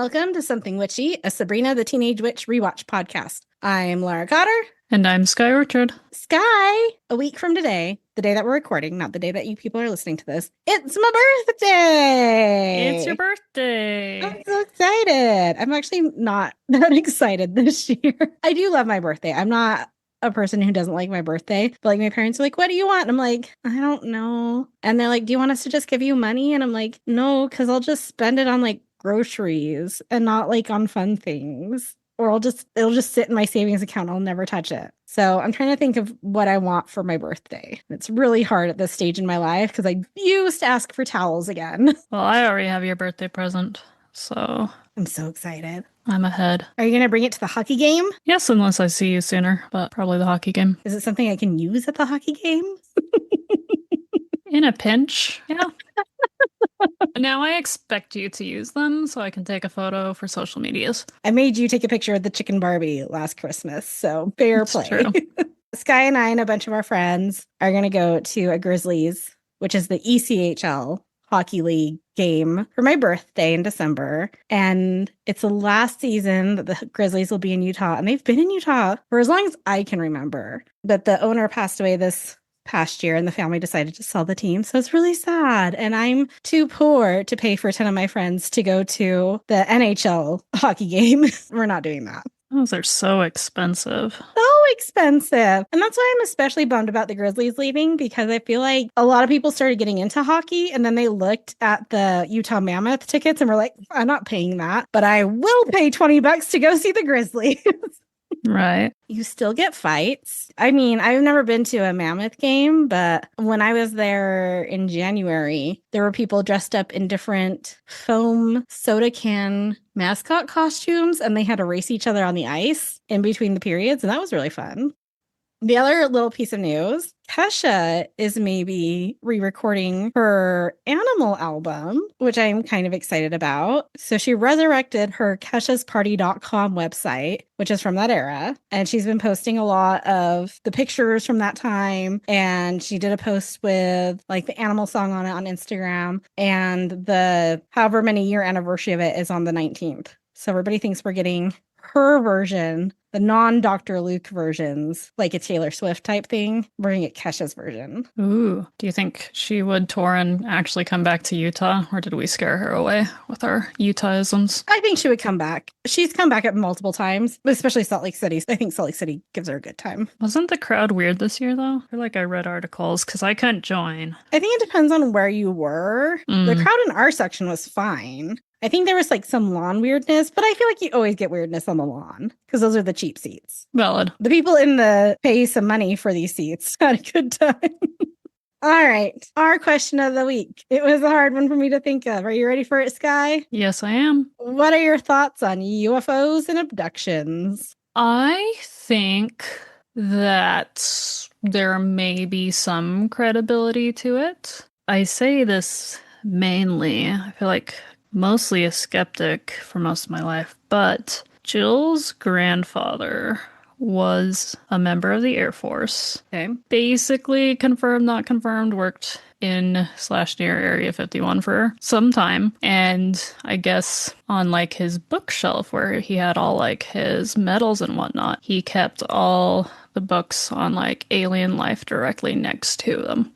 Welcome to Something Witchy, a Sabrina the Teenage Witch rewatch podcast. I'm Laura Cotter. And I'm Sky Orchard. Sky, a week from today, the day that we're recording, not the day that you people are listening to this, it's my birthday! It's your birthday! I'm so excited. I'm actually not that excited this year. I do love my birthday. I'm not a person who doesn't like my birthday, but like my parents are like, what do you want? And I'm like, I don't know. And they're like, do you want us to just give you money? And I'm like, no, because I'll just spend it on like groceries and not like on fun things. Or it'll just sit in my savings account. I'll never touch it. So I'm trying to think of what I want for my birthday. It's really hard at this stage in my life because I used to ask for towels again. Well, I already have your birthday present, so I'm so excited. I'm ahead. Are you going to bring it to the hockey game? Yes, unless I see you sooner, but probably the hockey game. Is it something I can use at the hockey game? In a pinch, yeah. Now I expect you to use them so I can take a photo for social medias. I made you take a picture of the chicken Barbie last Christmas, so fair play. True. Sky and I and a bunch of our friends are going to go to a Grizzlies, which is the ECHL hockey league game for my birthday in December. And it's the last season that the Grizzlies will be in Utah. And they've been in Utah for as long as I can remember. But the owner passed away this past year and the family decided to sell the team. So it's really sad. And I'm too poor to pay for 10 of my friends to go to the NHL hockey game. We're not doing that. Those are so expensive. So expensive. And that's why I'm especially bummed about the Grizzlies leaving, because I feel like a lot of people started getting into hockey and then they looked at the Utah Mammoth tickets and were like, I'm not paying that, but I will pay $20 to go see the Grizzlies. Right. You still get fights. I mean, I've never been to a Mammoth game, but when I was there in January, there were people dressed up in different foam soda can mascot costumes, and they had to race each other on the ice in between the periods, and that was really fun. The other little piece of news, Kesha is maybe re-recording her Animal album, which I'm kind of excited about. So she resurrected her keshasparty.com website, which is from that era. And she's been posting a lot of the pictures from that time. And she did a post with like the Animal song on it on Instagram. And the however many year anniversary of it is on the 19th. So everybody thinks we're getting her version, the non-Dr. Luke versions, like a Taylor Swift type thing. We're going to get Kesha's version. Ooh. Do you think she would tour and actually come back to Utah? Or did we scare her away with our Utah-isms? I think she would come back. She's come back at multiple times, especially Salt Lake City. I think Salt Lake City gives her a good time. Wasn't the crowd weird this year, though? I feel like I read articles because I couldn't join. I think it depends on where you were. The crowd in our section was fine. I think there was like some lawn weirdness, but I feel like you always get weirdness on the lawn because those are the cheap seats. Valid. The people in the pay some money for these seats had a good time. All right. Our question of the week. It was a hard one for me to think of. Are you ready for it, Sky? Yes, I am. What are your thoughts on UFOs and abductions? I think that there may be some credibility to it. I say this mainly, I feel like mostly a skeptic for most of my life, but Jill's grandfather was a member of the Air Force. Okay. Basically, confirmed, not confirmed, worked in/near Area 51 for some time. And I guess on like his bookshelf where he had all like his medals and whatnot, he kept all the books on like alien life directly next to them.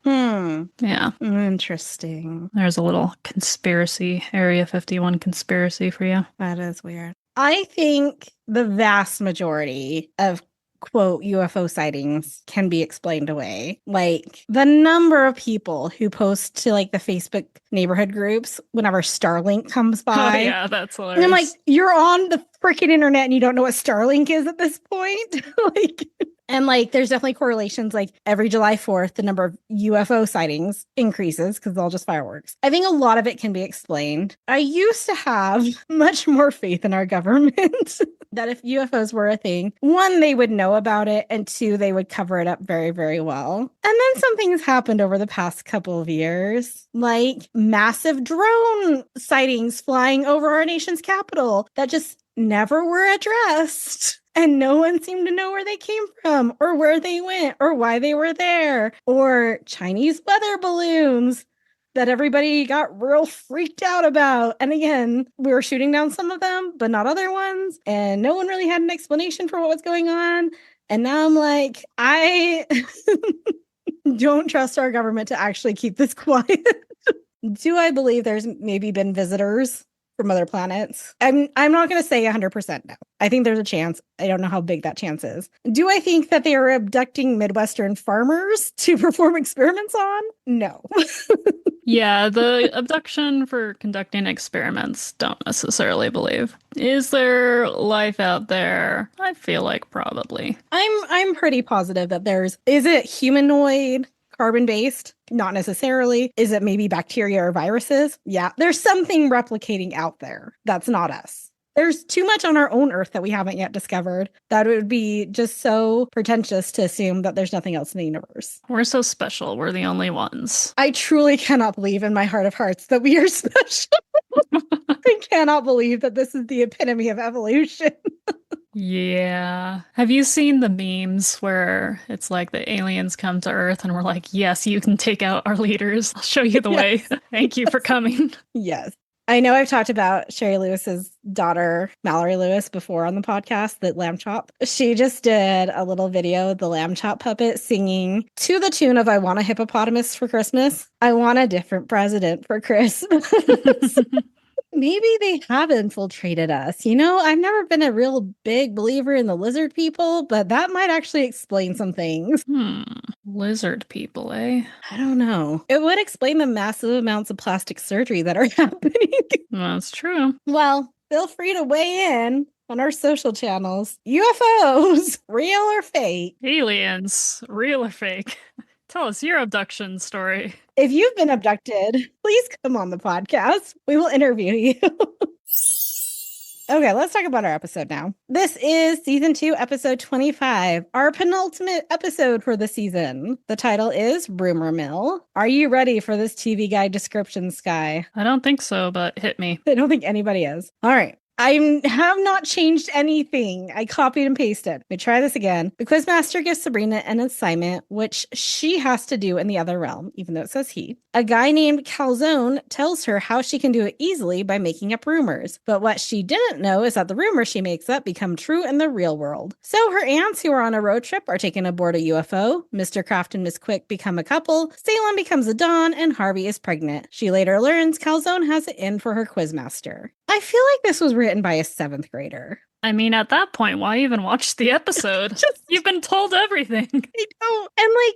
Yeah. Interesting. There's a little conspiracy, Area 51 conspiracy for you. That is weird. I think the vast majority of quote UFO sightings can be explained away. Like the number of people who post to like the Facebook neighborhood groups whenever Starlink comes by. Oh yeah, that's hilarious. And I'm like, you're on the freaking internet and you don't know what Starlink is at this point? And like, there's definitely correlations. Like every July 4th, the number of UFO sightings increases because it's all just fireworks. I think a lot of it can be explained. I used to have much more faith in our government that if UFOs were a thing, one, they would know about it, and two, they would cover it up very, very well. And then some things happened over the past couple of years, like massive drone sightings flying over our nation's capital that just never were addressed. And no one seemed to know where they came from or where they went or why they were there. Or Chinese weather balloons that everybody got real freaked out about. And again, we were shooting down some of them, but not other ones. And no one really had an explanation for what was going on. And now I'm like, I don't trust our government to actually keep this quiet. Do I believe there's maybe been visitors from other planets? I'm not going to say 100% no. I think there's a chance. I don't know how big that chance is. Do I think that they are abducting Midwestern farmers to perform experiments on? No. Yeah, the abduction for conducting experiments, don't necessarily believe. Is there life out there? I feel like probably. I'm pretty positive that is it humanoid, carbon-based? Not necessarily. Is it maybe bacteria or viruses? Yeah, there's something replicating out there that's not us. There's too much on our own Earth that we haven't yet discovered that it would be just so pretentious to assume that there's nothing else in the universe. We're so special. We're the only ones. I truly cannot believe in my heart of hearts that we are special. I cannot believe that this is the epitome of evolution. Yeah. Have you seen the memes where it's like the aliens come to Earth and we're like, yes, you can take out our leaders. I'll show you the way. Thank you for coming. Yes. I know I've talked about Sherry Lewis's daughter, Mallory Lewis, before on the podcast, the Lamb Chop. She just did a little video, the Lamb Chop puppet, singing to the tune of I Want a Hippopotamus for Christmas. I want a different president for Christmas. Maybe they have infiltrated us. You know, I've never been a real big believer in the lizard people, but that might actually explain some things. Lizard people, eh? I don't know. It would explain the massive amounts of plastic surgery that are happening. That's true. Well, feel free to weigh in on our social channels. UFOs, real or fake? Aliens, real or fake? Tell us your abduction story. If you've been abducted, please come on the podcast. We will interview you. Okay, let's talk about our episode now. This is season 2, episode 25, our penultimate episode for the season. The title is Rumor Mill. Are you ready for this TV guide description, Sky? I don't think so, but hit me. I don't think anybody is. All right. I have not changed anything. I copied and pasted. Let me try this again. The Quizmaster gives Sabrina an assignment, which she has to do in the other realm, even though it says he. A guy named Calzone tells her how she can do it easily by making up rumors. But what she didn't know is that the rumors she makes up become true in the real world. So her aunts who are on a road trip are taken aboard a UFO. Mr. Kraft and Ms. Quick become a couple. Salem becomes a Dawn, and Harvey is pregnant. She later learns Calzone has it in for her Quizmaster. I feel like this was written by a 7th grader. I mean, at that point, why even watch the episode? You've been told everything. I know. And like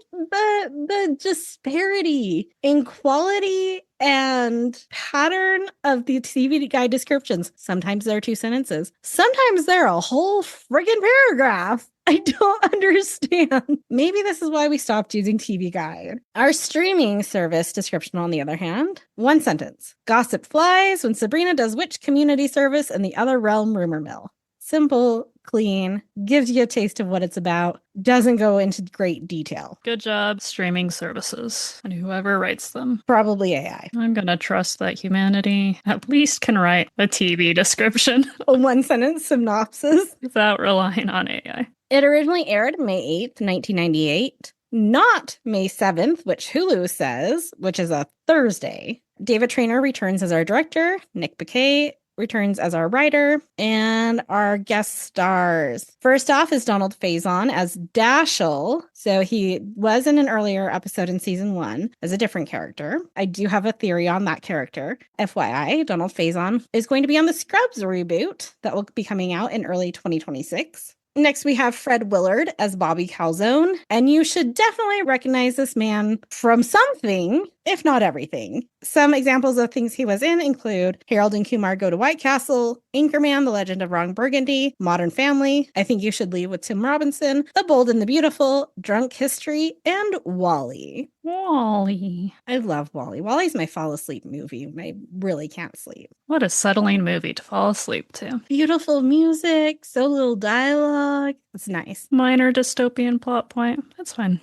the disparity in quality and pattern of the TV guide descriptions. Sometimes there are 2 sentences. Sometimes they're a whole friggin' paragraph. I don't understand. Maybe this is why we stopped using TV Guide. Our streaming service description, on the other hand, 1 sentence. Gossip flies when Sabrina does which community service in the other realm rumor mill. Simple, clean, gives you a taste of what it's about, doesn't go into great detail. Good job, streaming services, and whoever writes them. Probably AI. I'm gonna trust that humanity at least can write a TV description. A 1-sentence synopsis. Without relying on AI. It originally aired May 8th, 1998. Not May 7th, which Hulu says, which is a Thursday. David Traynor returns as our director. Nick Bakay returns as our writer, and our guest stars. First off is Donald Faison as Dashiell. So he was in an earlier episode in season 1 as a different character. I do have a theory on that character. FYI, Donald Faison is going to be on the Scrubs reboot that will be coming out in early 2026. Next, we have Fred Willard as Bobby Calzone, and you should definitely recognize this man from something, if not everything. Some examples of things he was in include Harold and Kumar Go to White Castle, Anchorman, The Legend of Ron Burgundy, Modern Family, I Think You Should Leave with Tim Robinson, The Bold and the Beautiful, Drunk History, and Wall-E. Wall-E. I love Wall-E. Wall-E's my fall asleep movie. I really can't sleep. What a settling movie to fall asleep to. Beautiful music, so little dialogue. It's nice. Minor dystopian plot point. That's fine.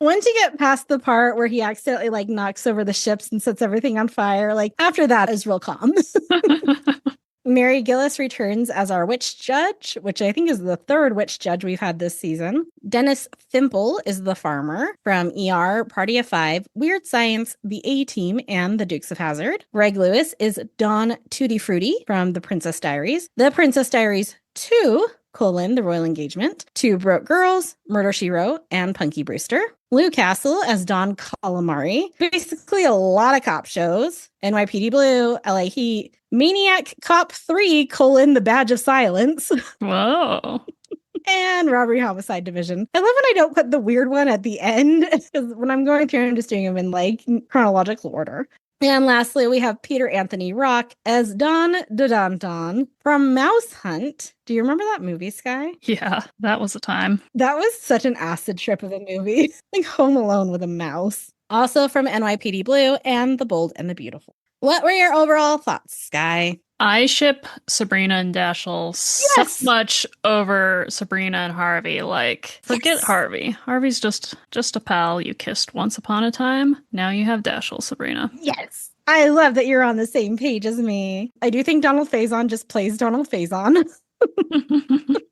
Once you get past the part where he accidentally knocks over the ships and sets everything on fire, after that is real calm. Mary Gillis returns as our witch judge, which I think is the third witch judge we've had this season. Dennis Thimple is the farmer from ER, Party of Five, Weird Science, The A-Team, and The Dukes of Hazzard. Greg Lewis is Don Tutti Frutti from The Princess Diaries. The Princess Diaries 2, The Royal Engagement, Two Broke Girls, Murder, She Wrote, and Punky Brewster. Lou Castle as Don Calamari. Basically a lot of cop shows. NYPD Blue, LA Heat, Maniac Cop 3, The Badge of Silence. Whoa. And Robbery Homicide Division. I love when I don't put the weird one at the end, because when I'm going through, I'm just doing them in like chronological order. And lastly, we have Peter Anthony Rock as Don Don from Mouse Hunt. Do you remember that movie, Sky? Yeah, that was a time. That was such an acid trip of a movie. Like Home Alone with a mouse. Also from NYPD Blue and The Bold and the Beautiful. What were your overall thoughts, Sky? I ship Sabrina and Dashiell so much over Sabrina and Harvey. Like, forget Harvey. Harvey's just a pal you kissed once upon a time. Now you have Dashiell, Sabrina. Yes. I love that you're on the same page as me. I do think Donald Faison just plays Donald Faison.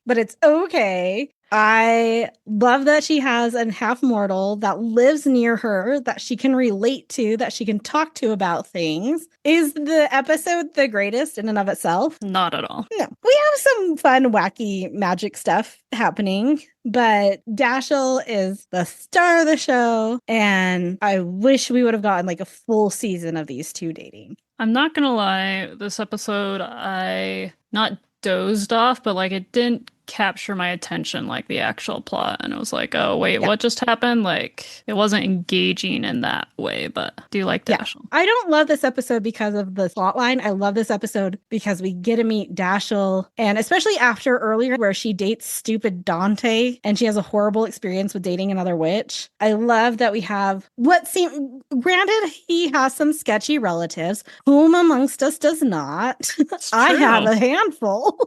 But it's okay. I love that she has a half mortal that lives near her, that she can relate to, that she can talk to about things. Is the episode the greatest in and of itself? Not at all. No. We have some fun, wacky magic stuff happening, but Dashiell is the star of the show, and I wish we would have gotten like a full season of these two dating. I'm not gonna lie, this episode I not dozed off, but like it didn't capture my attention like the actual plot, and it was like, oh wait, what just happened? Like it wasn't engaging in that way, but I do like Dashiell. I don't love this episode because of the plot line. I love this episode because we get to meet Dashiell, and especially after earlier where she dates stupid Dante and she has a horrible experience with dating another witch. I love that we have what seem, granted, he has some sketchy relatives. Whom amongst us does not? I have a handful.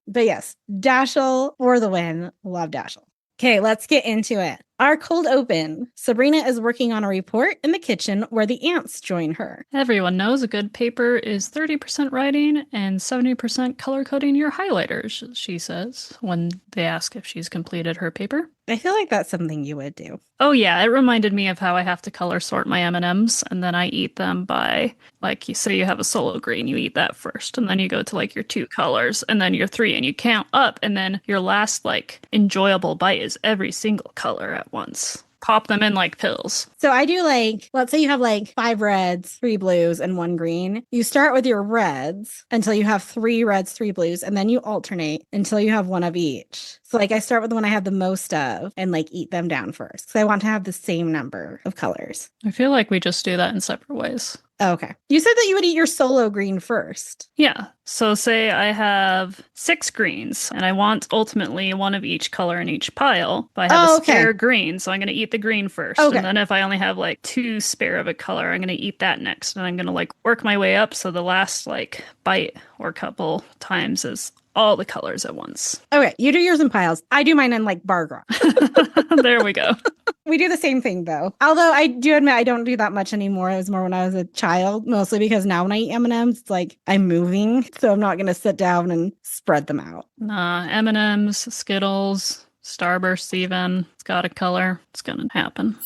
But yes, Dashiell for the win. Love Dashiell. Okay, let's get into it. Our cold open. Sabrina is working on a report in the kitchen where the ants join her. Everyone knows a good paper is 30% writing and 70% color coding your highlighters, she says, when they ask if she's completed her paper. I feel like that's something you would do. Oh yeah, it reminded me of how I have to color sort my M&Ms, and then I eat them by, like, you say you have a solo green, you eat that first, and then you go to like your 2 colors, and then your 3, and you count up, and then your last like enjoyable bite is every single color at once. Pop them in like pills. So I do like, let's say you have like 5 reds, 3 blues, and 1 green. You start with your reds until you have 3 reds, 3 blues, and then you alternate until you have 1 of each. So like I start with the one I have the most of and like eat them down first. So I want to have the same number of colors. I feel like we just do that in separate ways. Okay. You said that you would eat your solo green first. Yeah. So say I have 6 greens and I want ultimately 1 of each color in each pile, but I have a spare green, so I'm going to eat the green first. Okay. And then if I only have like 2 spare of a color, I'm going to eat that next. And I'm going to like work my way up so the last like bite or couple times is all the colors at once. Okay, you do yours in piles. I do mine in like bar graph. There we go. We do the same thing though. Although I do admit I don't do that much anymore. It was more when I was a child, mostly because now when I eat M&Ms, it's like I'm moving, so I'm not going to sit down and spread them out. Nah, M&Ms, Skittles, Starbursts even. It's got a color. It's going to happen.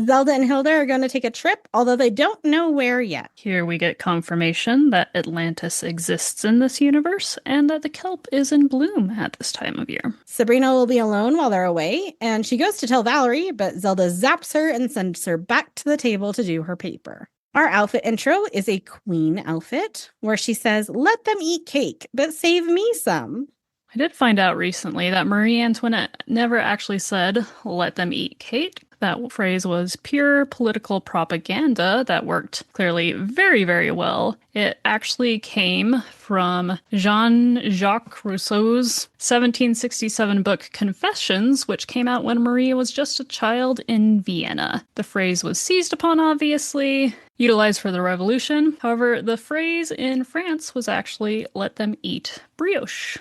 Zelda and Hilda are going to take a trip, although they don't know where yet. Here we get confirmation that Atlantis exists in this universe and that the kelp is in bloom at this time of year. Sabrina will be alone while they're away, and she goes to tell Valerie, but Zelda zaps her and sends her back to the table to do her paper. Our outfit intro is a queen outfit, where she says, "Let them eat cake, but save me some." I did find out recently that Marie Antoinette never actually said, "Let them eat cake." That phrase was pure political propaganda that worked clearly very, very well. It actually came from Jean-Jacques Rousseau's 1767 book Confessions, which came out when Marie was just a child in Vienna. The phrase was seized upon, obviously, utilized for the revolution. However, the phrase in France was actually "let them eat brioche."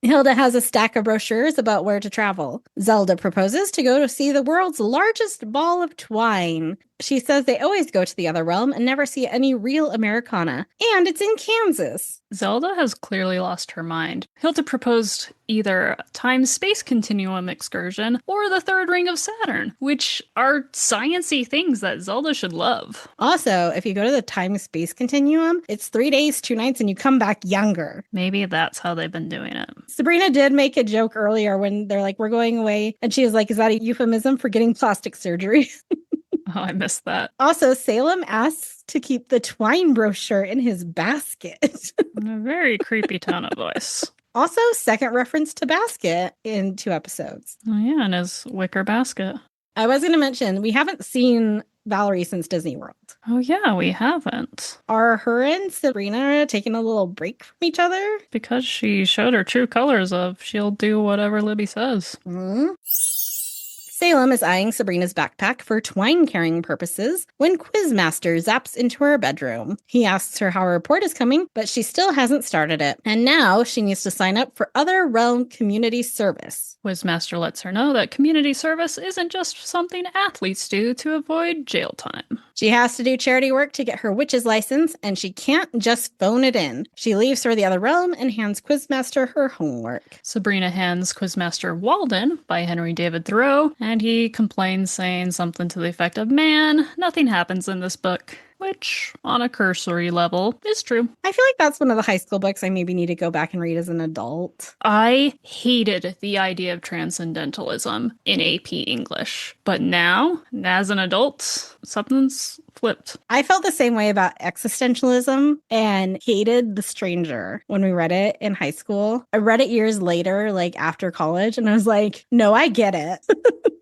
Hilda has a stack of brochures about where to travel. Zelda proposes to go to see the world's largest ball of twine. She says they always go to the other realm and never see any real Americana. And it's in Kansas. Zelda has clearly lost her mind. Hilda proposed either a time-space continuum excursion or the third ring of Saturn, which are science-y things that Zelda should love. Also, if you go to the time-space continuum, it's 3 days, 2 nights, and you come back younger. Maybe that's how they've been doing it. Sabrina did make a joke earlier when they're like, we're going away. And she was like, is that a euphemism for getting plastic surgery? Oh, I missed that. Also, Salem asks to keep the twine brochure in his basket. In a very creepy tone of voice. Also, second reference to basket in 2 episodes. Oh yeah, and his wicker basket. I was going to mention, we haven't seen Valerie since Disney World. Oh yeah, we haven't. Are her and Sabrina taking a little break from each other? Because she showed her true colors of she'll do whatever Libby says. Mm-hmm. Salem is eyeing Sabrina's backpack for twine-carrying purposes when Quizmaster zaps into her bedroom. He asks her how her report is coming, but she still hasn't started it. And now she needs to sign up for Other Realm Community Service. Quizmaster lets her know that community service isn't just something athletes do to avoid jail time. She has to do charity work to get her witch's license, and she can't just phone it in. She leaves for the Other Realm and hands Quizmaster her homework. Sabrina hands Quizmaster Walden by Henry David Thoreau, and he complains, saying something to the effect of, "Man, nothing happens in this book." Which, on a cursory level, is true. I feel like that's one of the high school books I maybe need to go back and read as an adult. I hated the idea of transcendentalism in AP English. But now, as an adult, something's flipped. I felt the same way about existentialism and hated The Stranger when we read it in high school. I read it years later, like after college, and I was like, no, I get it.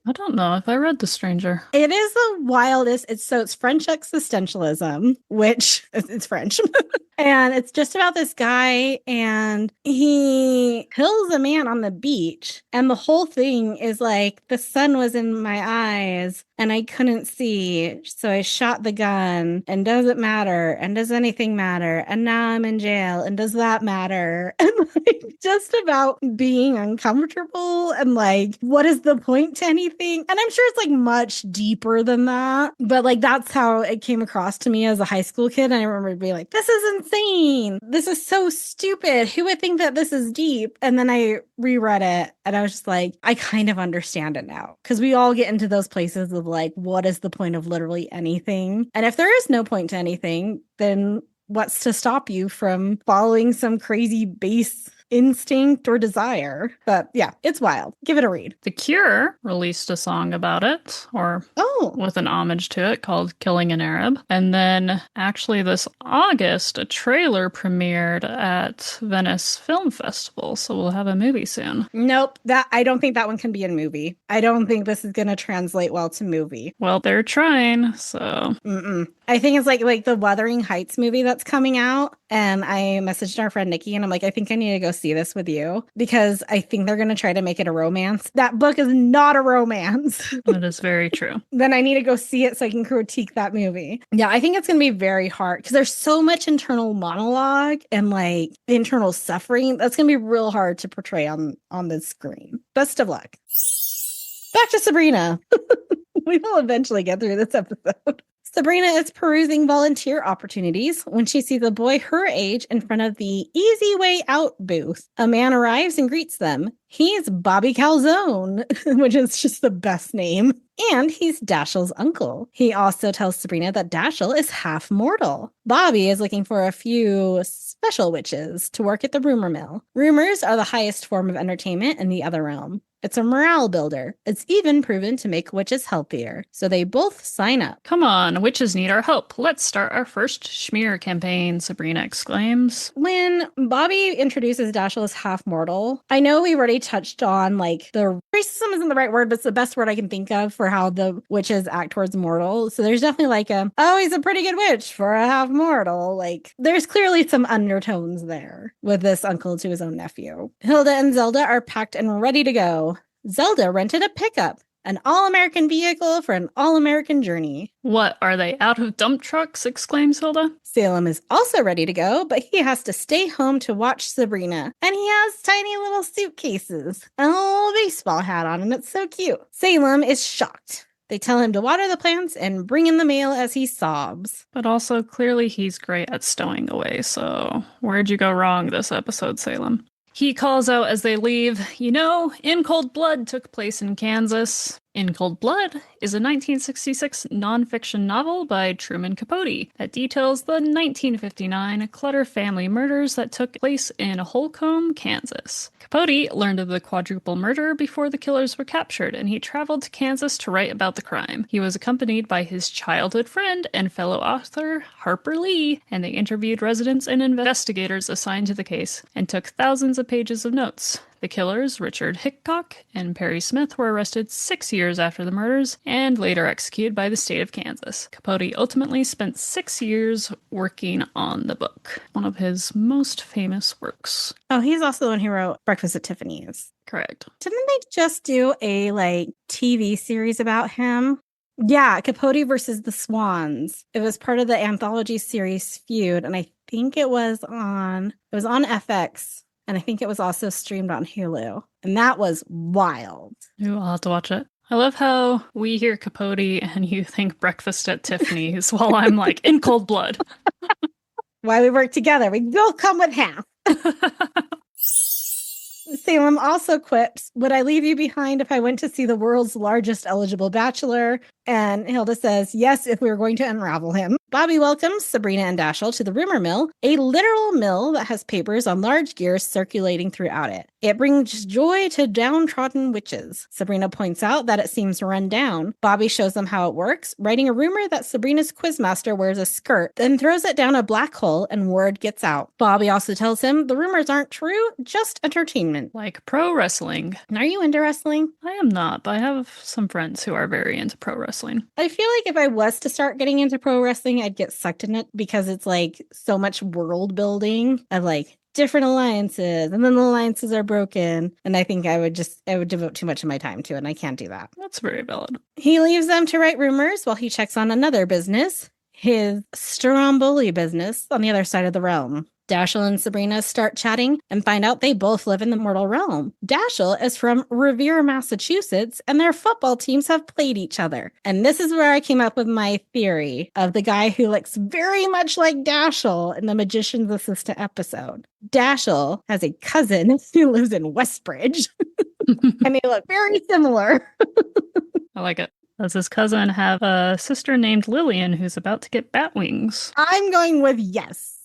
I don't know if I read The Stranger. It is the wildest. It's French existentialism, which it's French. And it's just about this guy, and he kills a man on the beach. And the whole thing is like, the sun was in my eyes and I couldn't see. So I shot the gun, and does it matter? And does anything matter? And now I'm in jail. And does that matter? And like, just about being uncomfortable and like, what is the point to anything? And I'm sure it's like much deeper than that. But like, that's how it came across to me as a high school kid. And I remember being like, this is insane. This is so stupid. Who would think that this is deep? And then I reread it and I was just like, I kind of understand it now. Because we all get into those places of like, what is the point of literally anything? And if there is no point to anything, then what's to stop you from following some crazy base instinct or desire? But yeah, it's wild. Give it a read. The Cure released a song about it, or with an homage to it, called Killing an Arab. And then actually this August, a trailer premiered at Venice Film Festival, so we'll have a movie soon. Nope, I don't think that one can be a movie. I don't think this is going to translate well to movie. Well, they're trying, so... I think it's like the Wuthering Heights movie that's coming out. And I messaged our friend Nikki and I'm like, I think I need to go see this with you because I think they're going to try to make it a romance. That book is not a romance. That is very true. Then I need to go see it so I can critique that movie. Yeah, I think it's going to be very hard because there's so much internal monologue and like internal suffering. That's going to be real hard to portray on the screen. Best of luck. Back to Sabrina. We will eventually get through this episode. Sabrina is perusing volunteer opportunities when she sees a boy her age in front of the Easy Way Out booth. A man arrives and greets them. He's Bobby Calzone, which is just the best name. And he's Dashiell's uncle. He also tells Sabrina that Dashiell is half mortal. Bobby is looking for a few special witches to work at the rumor mill. Rumors are the highest form of entertainment in the Other Realm. It's a morale builder. It's even proven to make witches healthier. So they both sign up. Come on, witches need our help. Let's start our first schmear campaign, Sabrina exclaims. When Bobby introduces Dashiell as half mortal, I know we've already touched on like the racism isn't the right word, but it's the best word I can think of for how the witches act towards mortal. So there's definitely like he's a pretty good witch for a half mortal. Like there's clearly some undertones there with this uncle to his own nephew. Hilda and Zelda are packed and ready to go. Zelda rented a pickup, an all-American vehicle for an all-American journey. What, are they out of dump trucks? Exclaims Hilda. Salem is also ready to go, but he has to stay home to watch Sabrina. And he has tiny little suitcases and a little baseball hat on, and it's so cute. Salem is shocked. They tell him to water the plants and bring in the mail as he sobs. But also, clearly he's great at stowing away, so where'd you go wrong this episode, Salem? He calls out as they leave, In Cold Blood took place in Kansas. In Cold Blood is a 1966 nonfiction novel by Truman Capote that details the 1959 Clutter family murders that took place in Holcomb, Kansas. Capote learned of the quadruple murder before the killers were captured, and he traveled to Kansas to write about the crime. He was accompanied by his childhood friend and fellow author, Harper Lee, and they interviewed residents and investigators assigned to the case and took thousands of pages of notes. The killers, Richard Hickok and Perry Smith, were arrested 6 years after the murders and later executed by the state of Kansas. Capote ultimately spent 6 years working on the book, one of his most famous works. Oh, he's also the one who wrote Breakfast at Tiffany's. Correct. Didn't they just do a TV series about him? Yeah, Capote versus the Swans. It was part of the anthology series Feud, and I think it was on FX. And I think it was also streamed on Hulu. And that was wild. Ooh, I'll have to watch it. I love how we hear Capote and you think Breakfast at Tiffany's while I'm like, In Cold Blood. Why we work together. We both come with half. Salem also quips, would I leave you behind if I went to see the world's largest eligible bachelor? And Hilda says, yes, if we were going to unravel him. Bobby welcomes Sabrina and Dashiell to the rumor mill, a literal mill that has papers on large gears circulating throughout it. It brings joy to downtrodden witches. Sabrina points out that it seems run down. Bobby shows them how it works, writing a rumor that Sabrina's Quizmaster wears a skirt, then throws it down a black hole and word gets out. Bobby also tells him the rumors aren't true, just entertainment. Like pro wrestling. Are you into wrestling? I am not, but I have some friends who are very into pro wrestling. I feel like if I was to start getting into pro wrestling, I'd get sucked in it because it's so much world building of different alliances, and then the alliances are broken. And I think I would devote too much of my time to it, and I can't do that. That's very valid. He leaves them to write rumors while he checks on another business, his Stromboli business on the other side of the realm. Dashiell and Sabrina start chatting and find out they both live in the mortal realm. Dashiell is from Revere, Massachusetts, and their football teams have played each other. And this is where I came up with my theory of the guy who looks very much like Dashiell in the Magician's Assistant episode. Dashiell has a cousin who lives in Westbridge, and they look very similar. I like it. Does his cousin have a sister named Lillian who's about to get bat wings? I'm going with yes.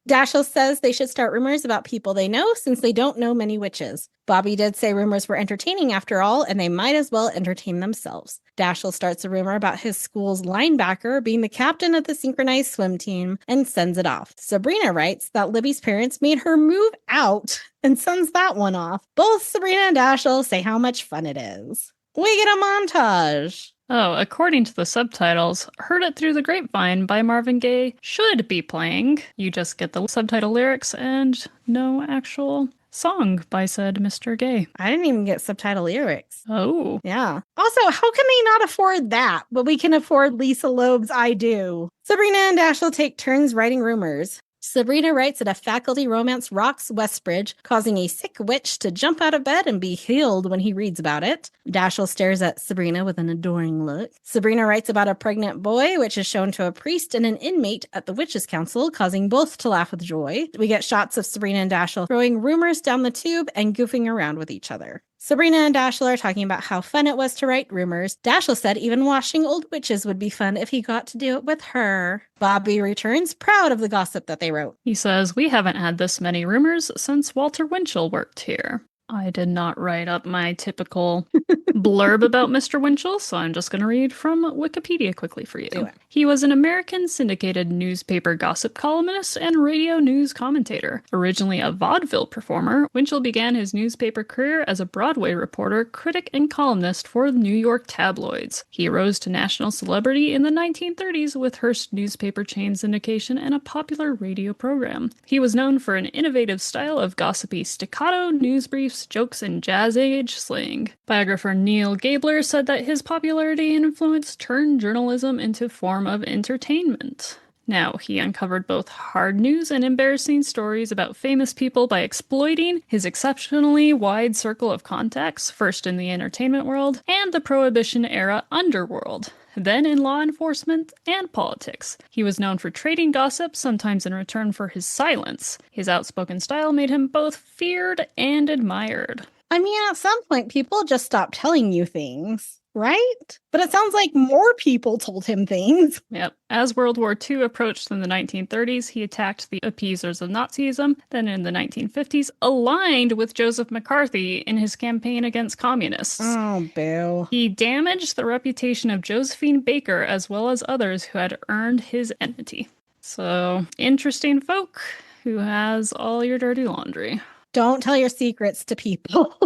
Dashiell says they should start rumors about people they know since they don't know many witches. Bobby did say rumors were entertaining after all, and they might as well entertain themselves. Dashiell starts a rumor about his school's linebacker being the captain of the synchronized swim team and sends it off. Sabrina writes that Libby's parents made her move out and sends that one off. Both Sabrina and Dashiell say how much fun it is. We get a montage. Oh, according to the subtitles, Heard It Through the Grapevine by Marvin Gaye should be playing. You just get the subtitle lyrics and no actual song by said Mr. Gaye. I didn't even get subtitle lyrics. Oh. Yeah. Also, how can they not afford that, but we can afford Lisa Loeb's I Do? Sabrina and Dashiell take turns writing rumors. Sabrina writes that a faculty romance rocks Westbridge, causing a sick witch to jump out of bed and be healed when he reads about it. Dashiell stares at Sabrina with an adoring look. Sabrina writes about a pregnant boy, which is shown to a priest and an inmate at the Witches' Council, causing both to laugh with joy. We get shots of Sabrina and Dashiell throwing rumors down the tube and goofing around with each other. Sabrina and Dashiell are talking about how fun it was to write rumors. Dashiell said even washing old witches would be fun if he got to do it with her. Bobby returns, proud of the gossip that they wrote. He says, we haven't had this many rumors since Walter Winchell worked here. I did not write up my typical blurb about Mr. Winchell, so I'm just going to read from Wikipedia quickly for you. He was an American syndicated newspaper gossip columnist and radio news commentator. Originally a vaudeville performer, Winchell began his newspaper career as a Broadway reporter, critic, and columnist for New York tabloids. He rose to national celebrity in the 1930s with Hearst newspaper chain syndication and a popular radio program. He was known for an innovative style of gossipy staccato news briefs, jokes, and jazz age slang. Biographer Neil Gabler said that his popularity and influence turned journalism into a form of entertainment. Now, he uncovered both hard news and embarrassing stories about famous people by exploiting his exceptionally wide circle of contacts, first in the entertainment world and the Prohibition-era underworld, then in law enforcement and politics. He was known for trading gossip, sometimes in return for his silence. His outspoken style made him both feared and admired. I mean, at some point, people just stopped telling you things, right? But it sounds like more people told him things. Yep. As World War II approached in the 1930s, he attacked the appeasers of Nazism. Then in the 1950s, aligned with Joseph McCarthy in his campaign against communists. Oh, boo. He damaged the reputation of Josephine Baker as well as others who had earned his enmity. So, interesting folk who has all your dirty laundry. Don't tell your secrets to people.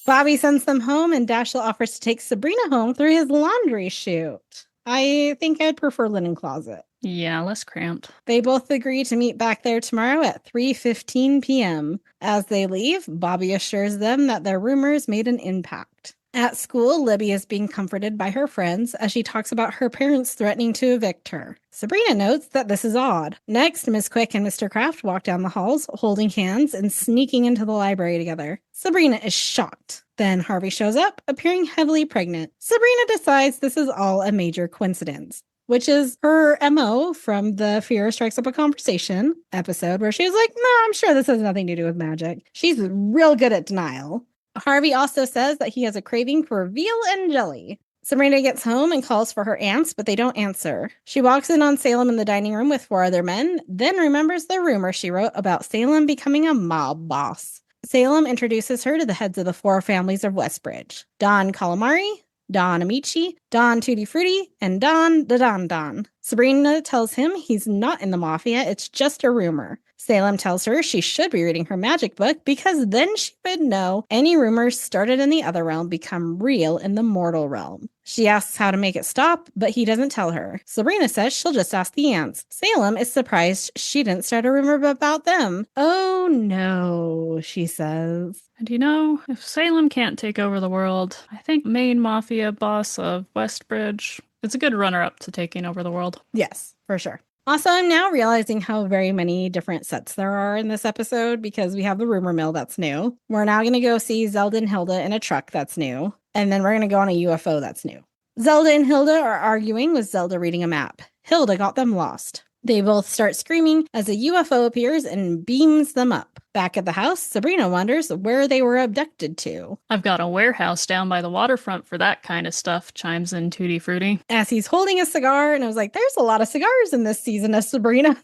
Bobby sends them home, and Dashiell offers to take Sabrina home through his laundry chute. I think I'd prefer linen closet. Yeah, less cramped. They both agree to meet back there tomorrow at 3:15 p.m. As they leave, Bobby assures them that their rumors made an impact. At school, Libby is being comforted by her friends as she talks about her parents threatening to evict her. Sabrina notes that this is odd. Next, Miss Quick and Mr. Kraft walk down the halls, holding hands and sneaking into the library together. Sabrina is shocked. Then Harvey shows up, appearing heavily pregnant. Sabrina decides this is all a major coincidence, which is her MO from the Fear Strikes Up a Conversation episode, where she was like, no, I'm sure this has nothing to do with magic. She's real good at denial. Harvey also says that he has a craving for veal and jelly. Sabrina gets home and calls for her aunts, but they don't answer. She walks in on Salem in the dining room with 4 other men, then remembers the rumor she wrote about Salem becoming a mob boss. Salem introduces her to the heads of the 4 families of Westbridge: Don Calamari, Don Amici, Don Tutti Frutti, and Don the Don Don. Sabrina tells him he's not in the mafia, it's just a rumor. Salem tells her she should be reading her magic book because then she would know any rumors started in the other realm become real in the mortal realm. She asks how to make it stop, but he doesn't tell her. Sabrina says she'll just ask the ants. Salem is surprised she didn't start a rumor about them. Oh no, she says. And you know, if Salem can't take over the world, I think main mafia boss of Westbridge is a good runner-up to taking over the world. Yes, for sure. Also, I'm now realizing how very many different sets there are in this episode because we have the rumor mill that's new. We're now going to go see Zelda and Hilda in a truck that's new. And then we're going to go on a UFO that's new. Zelda and Hilda are arguing with Zelda reading a map. Hilda got them lost. They both start screaming as a UFO appears and beams them up. Back at the house, Sabrina wonders where they were abducted to. I've got a warehouse down by the waterfront for that kind of stuff, chimes in Tutti Frutti. As he's holding a cigar, and I was like, there's a lot of cigars in this season of Sabrina.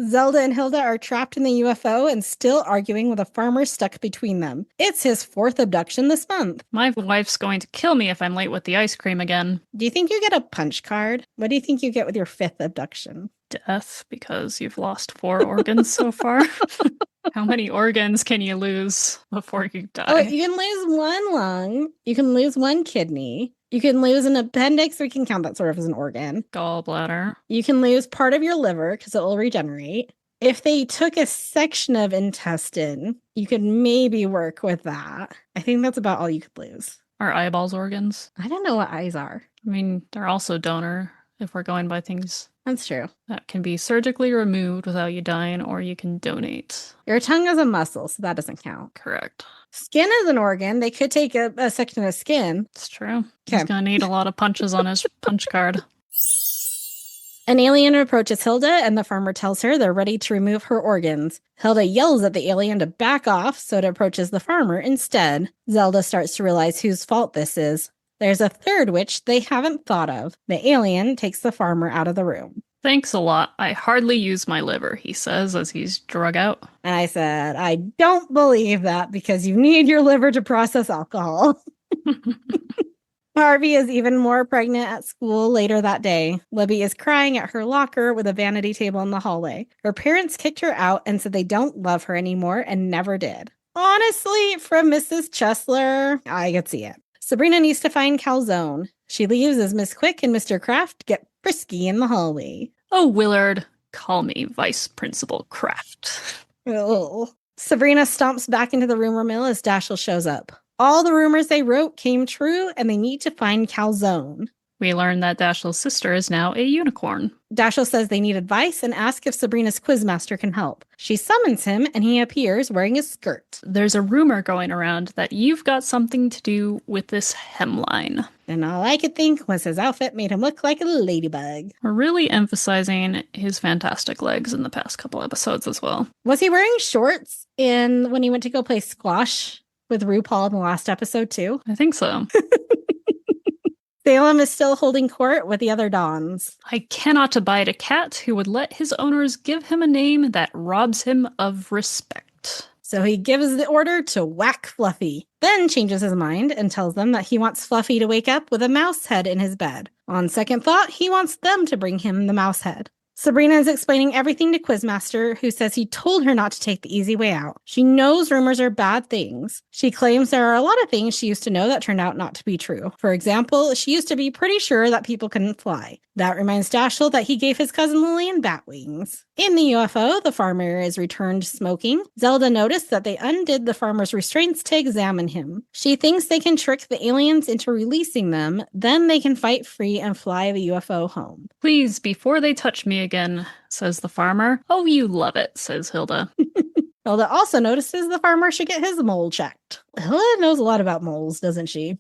Zelda and Hilda are trapped in the UFO and still arguing with a farmer stuck between them. It's his 4th abduction this month. My wife's going to kill me if I'm late with the ice cream again. Do you think you get a punch card? What do you think you get with your 5th abduction? Death, because you've lost 4 organs so far. How many organs can you lose before you die? Oh, you can lose 1 lung. You can lose 1 kidney. You can lose an appendix. We can count that sort of as an organ. Gallbladder. You can lose part of your liver because it will regenerate. If they took a section of intestine, you could maybe work with that. I think that's about all you could lose. Are eyeballs organs? I don't know what eyes are. I mean, they're also donor if we're going by things. That's true. That can be surgically removed without you dying, or you can donate. Your tongue is a muscle, so that doesn't count. Correct. Skin is an organ. They could take a section of skin. It's true. Okay. He's going to need a lot of punches on his punch card. An alien approaches Hilda, and the farmer tells her they're ready to remove her organs. Hilda yells at the alien to back off, so it approaches the farmer instead. Zelda starts to realize whose fault this is. There's a third witch they haven't thought of. The alien takes the farmer out of the room. Thanks a lot. I hardly use my liver, he says as he's drug out. And I said, I don't believe that because you need your liver to process alcohol. Harvey is even more pregnant at school later that day. Libby is crying at her locker with a vanity table in the hallway. Her parents kicked her out and said they don't love her anymore and never did. Honestly, from Mrs. Chesler, I could see it. Sabrina needs to find Calzone. She leaves as Miss Quick and Mr. Kraft get frisky in the hallway. Oh, Willard, call me Vice Principal Kraft. Ugh. Sabrina stomps back into the rumor mill as Dashiell shows up. All the rumors they wrote came true, and they need to find Calzone. We learn that Dashiell's sister is now a unicorn. Dashiell says they need advice and asks if Sabrina's Quizmaster can help. She summons him, and he appears wearing a skirt. There's a rumor going around that you've got something to do with this hemline. And all I could think was his outfit made him look like a ladybug. We're really emphasizing his fantastic legs in the past couple episodes as well. Was he wearing shorts when he went to go play squash with RuPaul in the last episode, too? I think so. Salem is still holding court with the other Dons. I cannot abide a cat who would let his owners give him a name that robs him of respect. So he gives the order to whack Fluffy, then changes his mind and tells them that he wants Fluffy to wake up with a mouse head in his bed. On second thought, he wants them to bring him the mouse head. Sabrina is explaining everything to Quizmaster, who says he told her not to take the easy way out. She knows rumors are bad things. She claims there are a lot of things she used to know that turned out not to be true. For example, she used to be pretty sure that people couldn't fly. That reminds Dashiell that he gave his cousin Lillian bat wings. In the UFO, the farmer is returned smoking. Zelda noticed that they undid the farmer's restraints to examine him. She thinks they can trick the aliens into releasing them, then they can fight free and fly the UFO home. Please, before they touch me again, says the farmer. Oh, you love it, says Hilda. Hilda also notices the farmer should get his mole checked. Hilda knows a lot about moles, doesn't she?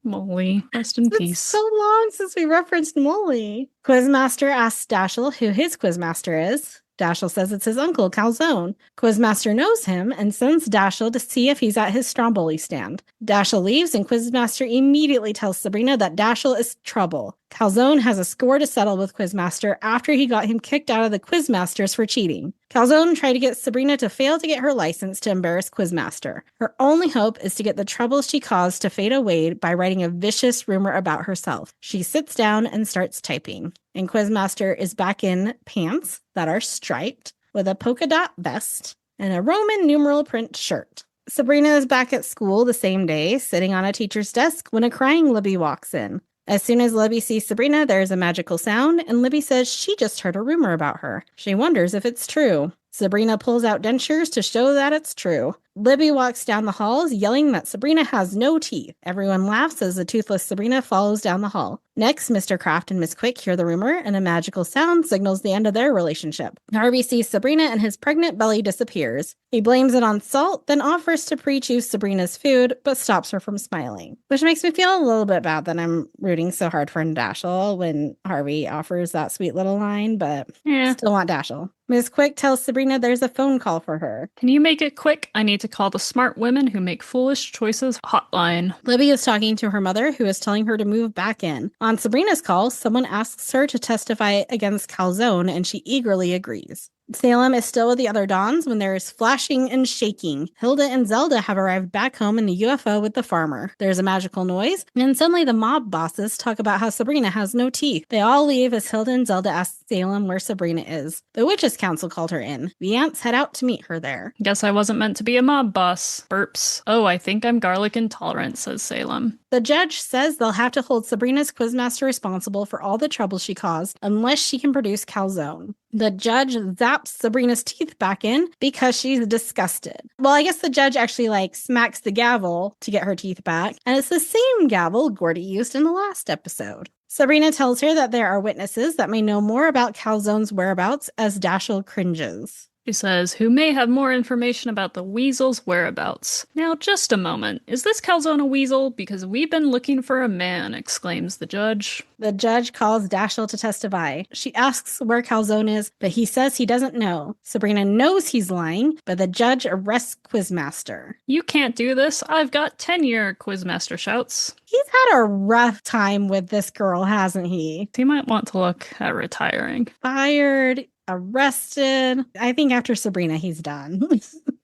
Molly, rest in peace. It's so long since we referenced Molly. Quizmaster asks Dashiell who his Quizmaster is. Dashiell says it's his uncle, Calzone. Quizmaster knows him and sends Dashiell to see if he's at his Stromboli stand. Dashiell leaves and Quizmaster immediately tells Sabrina that Dashiell is trouble. Calzone has a score to settle with Quizmaster after he got him kicked out of the Quizmasters for cheating. Calzone tried to get Sabrina to fail to get her license to embarrass Quizmaster. Her only hope is to get the troubles she caused to fade away by writing a vicious rumor about herself. She sits down and starts typing. And Quizmaster is back in pants that are striped with a polka dot vest and a Roman numeral print shirt. Sabrina is back at school the same day, sitting on a teacher's desk when a crying Libby walks in. As soon as Libby sees Sabrina, there's a magical sound, and Libby says she just heard a rumor about her. She wonders if it's true. Sabrina pulls out dentures to show that it's true. Libby walks down the halls, yelling that Sabrina has no teeth. Everyone laughs as the toothless Sabrina follows down the hall. Next, Mr. Kraft and Ms. Quick hear the rumor, and a magical sound signals the end of their relationship. Harvey sees Sabrina and his pregnant belly disappears. He blames it on salt, then offers to pre-choose Sabrina's food, but stops her from smiling. Which makes me feel a little bit bad that I'm rooting so hard for Dashiell when Harvey offers that sweet little line, but still want Dashiell. Ms. Quick tells Sabrina there's a phone call for her. Can you make it quick? I need to call the smart women who make foolish choices hotline. Libby is talking to her mother, who is telling her to move back in. On Sabrina's call, someone asks her to testify against Calzone, and she eagerly agrees. Salem is still with the other Dons when there is flashing and shaking. Hilda and Zelda have arrived back home in the UFO with the farmer. There's a magical noise, and suddenly the mob bosses talk about how Sabrina has no teeth. They all leave as Hilda and Zelda ask Salem where Sabrina is. The Witches' Council called her in. The ants head out to meet her there. Guess I wasn't meant to be a mob boss. Burps. Oh, I think I'm garlic intolerant, says Salem. The judge says they'll have to hold Sabrina's Quizmaster responsible for all the trouble she caused unless she can produce Calzone. The judge zaps Sabrina's teeth back in because she's disgusted. Well, I guess the judge actually smacks the gavel to get her teeth back, and it's the same gavel Gordy used in the last episode. Sabrina tells her that there are witnesses that may know more about Calzone's whereabouts as Dashiell cringes. He says, who may have more information about the weasel's whereabouts. Now, just a moment. Is this Calzone a weasel? Because we've been looking for a man, exclaims the judge. The judge calls Dashiell to testify. She asks where Calzone is, but he says he doesn't know. Sabrina knows he's lying, but the judge arrests Quizmaster. You can't do this. I've got tenure, Quizmaster shouts. He's had a rough time with this girl, hasn't he? He might want to look at retiring. Fired, arrested. I think after Sabrina, he's done.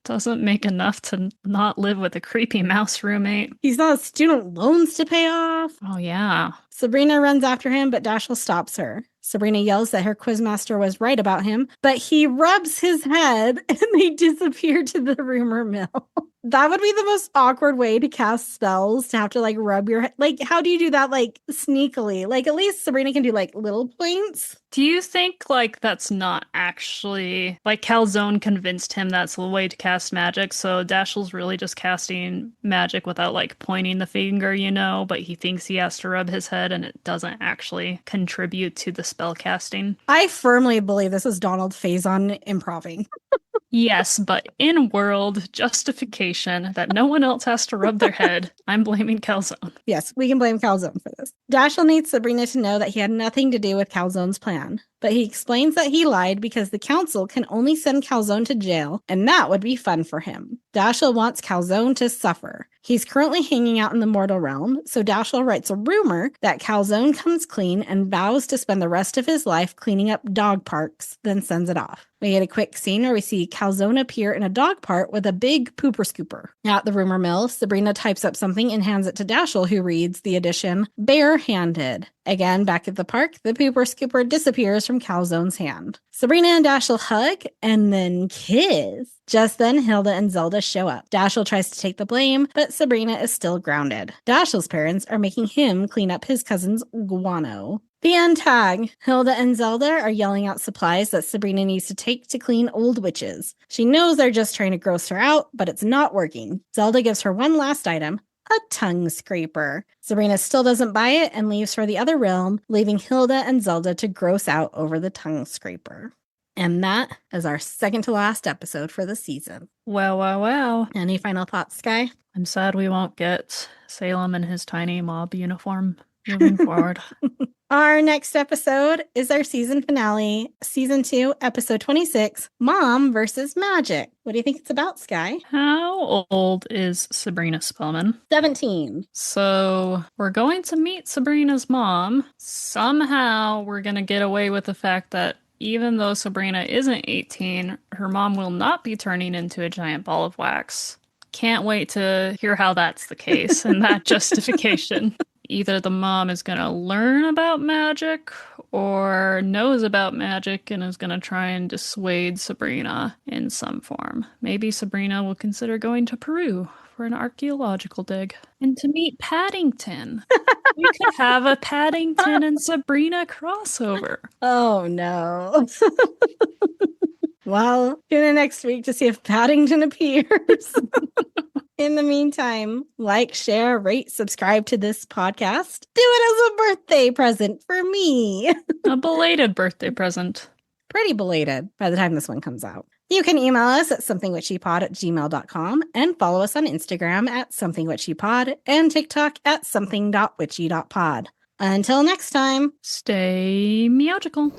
Doesn't make enough to not live with a creepy mouse roommate. He's got student loans to pay off. Oh, yeah. Sabrina runs after him, but Dashiell stops her. Sabrina yells that her Quizmaster was right about him, but he rubs his head and they disappear to the rumor mill. That would be the most awkward way to cast spells, to have to rub your head. How do you do that sneakily? At least Sabrina can do little points. Do you think, like, that's not actually, like, Calzone convinced him that's the way to cast magic, so Dashiell's really just casting magic without, like, pointing the finger, but he thinks he has to rub his head and it doesn't actually contribute to the spell casting? I firmly believe this is Donald Faison improving. Yes, but in world justification that no one else has to rub their head, I'm blaming Calzone. Yes, we can blame Calzone for this. Dashiell needs Sabrina to know that he had nothing to do with Calzone's plan, but he explains that he lied because the council can only send Calzone to jail, and that would be fun for him. Dashiell wants Calzone to suffer. He's currently hanging out in the mortal realm, so Dashiell writes a rumor that Calzone comes clean and vows to spend the rest of his life cleaning up dog parks, then sends it off. We get a quick scene where we see Calzone appear in a dog park with a big pooper scooper. At the rumor mill, Sabrina types up something and hands it to Dashiell, who reads the addition, barehanded. Again, back at the park, the pooper scooper disappears from Calzone's hand. Sabrina and Dashiell hug and then kiss. Just then, Hilda and Zelda show up. Dashiell tries to take the blame, but Sabrina is still grounded. Dashiell's parents are making him clean up his cousin's guano. The end tag. Hilda and Zelda are yelling out supplies that Sabrina needs to take to clean old witches. She knows they're just trying to gross her out, but it's not working. Zelda gives her one last item, a tongue scraper. Sabrina still doesn't buy it and leaves for the other realm, leaving Hilda and Zelda to gross out over the tongue scraper. And that is our second to last episode for the season. Wow, wow, wow. Any final thoughts, Sky? I'm sad we won't get Salem in his tiny mob uniform moving forward. Our next episode is our season finale, season 2, episode 26, Mom versus Magic. What do you think it's about, Sky? How old is Sabrina Spellman? 17. So we're going to meet Sabrina's mom. Somehow we're going to get away with the fact that even though Sabrina isn't 18, her mom will not be turning into a giant ball of wax. Can't wait to hear how that's the case and that justification. Either the mom is going to learn about magic or knows about magic and is going to try and dissuade Sabrina in some form. Maybe Sabrina will consider going to Peru for an archaeological dig and to meet Paddington. We could have a Paddington and Sabrina crossover. Oh, no. Well, tune in next week to see if Paddington appears. In the meantime, like, share, rate, subscribe to this podcast. Do it as a birthday present for me. A belated birthday present. Pretty belated by the time this one comes out. You can email us at somethingwitchypod@gmail.com and follow us on Instagram at somethingwitchypod and TikTok at something.witchy.pod. Until next time, stay meowgical.